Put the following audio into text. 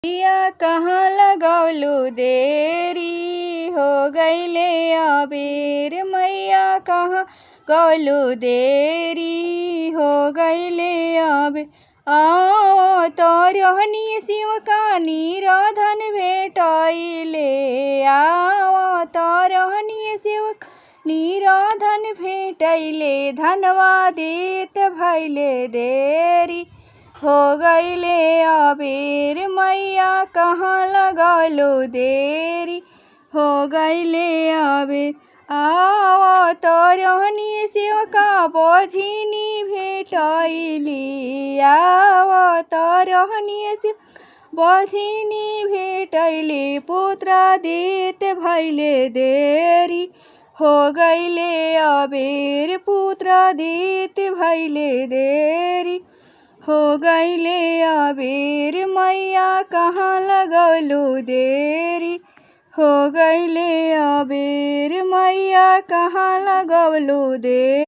मैया कहाँ लगौलू देरी, हो गईले अबेर। मैया कहाँ गौलू देरी, हो गईले अबेर। आओ तोरहनी शिव का निराधन भेटाइले, आओ तोरहनी शिव का निराधन भेटैले। धनवा देत भैले देरी, हो गईले अबेर। मैया कहाँ लगौलू देरी, हो गईले अबेर। आओ तोरहनी शिव का बोझिनी भेटैली, आओ तोरहनी शिव बोझिनी भेटैली। पुत्र देत भैले देरी, हो गईले अबेर। पुत्र देत भैले देरी, हो गईले अबेर। मैया कहाँ लगौलू देरी, हो गईले अबेर। मैया कहाँ लगौलू देरी।